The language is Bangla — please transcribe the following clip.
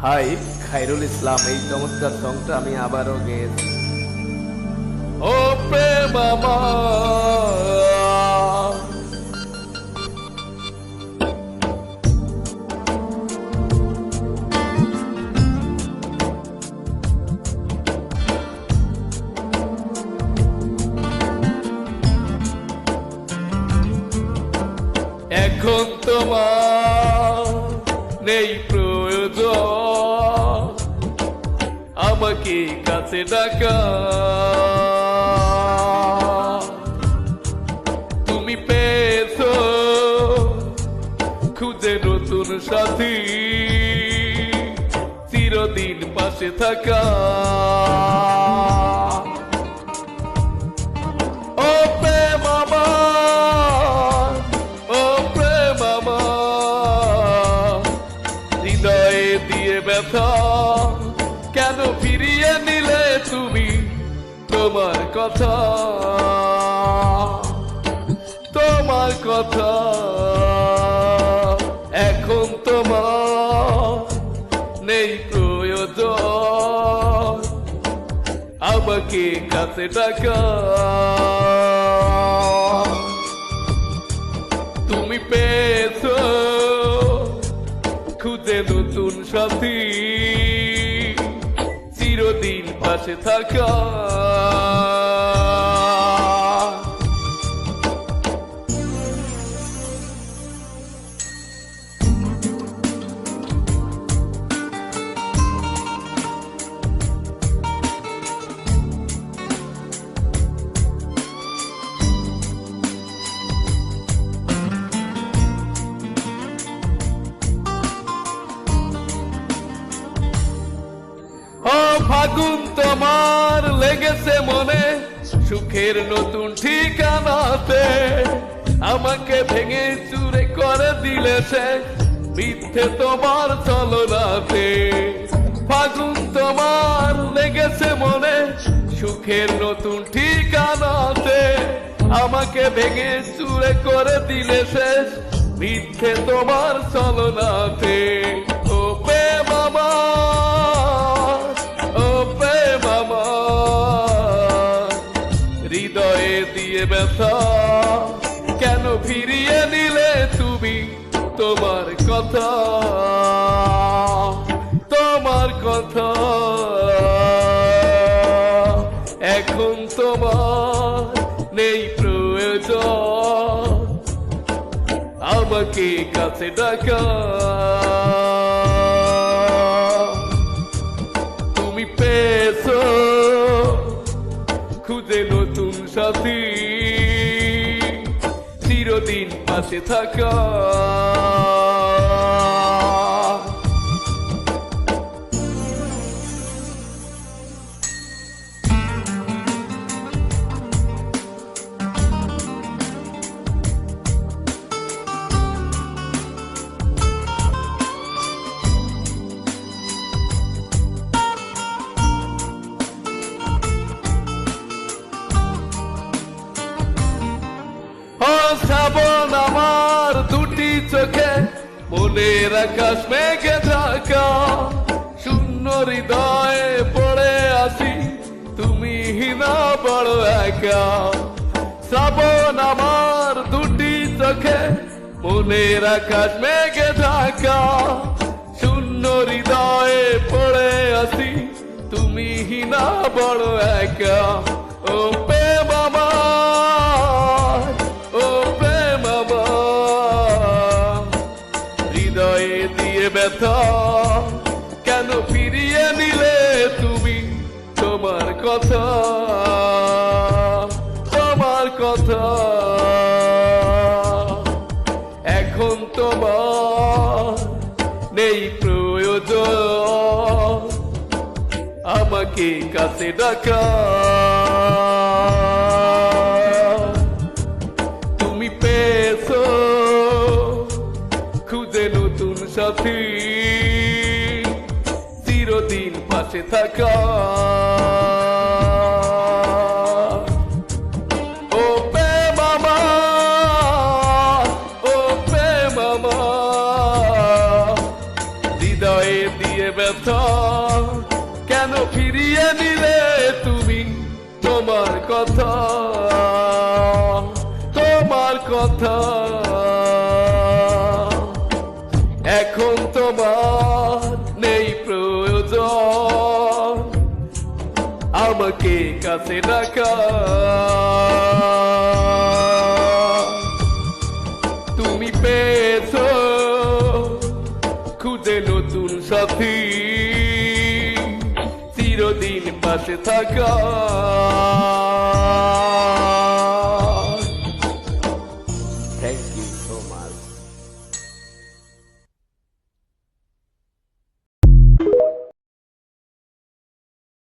হাই খায়রুল ইসলাম, এই চমৎকার সংটা আমি আবারও গেয়েছি। ও প্রেম আমার, এখন তোমার নেই প্রয়োজন আমাকে কাছে ডাকা। তুমি পেয়েছো খুঁজে নতুন সাথী, চিরদিন পাশে থাকা। ও প্রেম আমার, ও প্রেম আমার, হৃদয়ে দিয়ে ব্যথা কেন ফিরিয়ে নিলে তুমি তোমার কথা, তোমার কথা। এখন তোমার নেই প্রয়োজন আমাকে কাছে ডাকা। তুমি পেয়েছো খুঁজে নতুন সাথী, চিরদিন পাশে থাকা। ফাগুন তোমার লেগেছে মনে, সুখের নতুন ঠিকানাতে আমাকে ভেঙে চুরে করে দিলে সে মিথ্যে তোমার ছলনাতে। ফাগুন তোমার লেগেছে মনে, সুখের নতুন ঠিকানাতে আমাকে ভেঙে চুরে করে দিলে সে মিথ্যে তোমার ছলনাতে। ও প্রেম আমার, ও প্রেম আমার, হৃদয়ে দিয়ে ব্যথা কেন ফিরিয়ে নিলে তুমি তোমার কথা, তোমার কথা। এখন তোমার নেই প্রয়োজন আমাকে কাছে ডাকা। তুমি পেয়েছো খুঁজে নতুন সাথী, চিরদিন পাশে থাকা। শ্রাবণ আমার দুটি চোখে, মনের আকাশ মেঘে ঢাকা, শূন্য হৃদয়ে পড়ে আসি তুমি হিনা বড় একা। শ্রাবণ আমার দুটি চোখে, মনের আকাশ মেঘে ঢাকা, শূন্য হৃদয়ে পড়ে আসি তুমি হিনা বড় একা। ও প্রেম আমার, ও প্রেম আমার, হৃদয়ে দিয়ে ব্যথা কেন ফিরিয়ে নিলে তুমি তোমার কথা, তোমার কথা। এখন তোমার নেই প্রয়োজন আমাকে কাছে ডাকা। তুমি পেয়েছো খুঁজে নতুন সাথী, চিরদিন পাশে থাকা। ও প্রেম আমার, ও প্রেম আমার, হৃদয়ে দিয়ে ব্যথা কেন ফিরিয়ে নিলে তুমি তোমার কথা, তোমার কথা। এখন তোমার নেই প্রয়োজন আমাকে কাছে রাখা, তুমি পেয়েছো খুঁজে নতুন সাথী চিরদিন পাশে থাকা।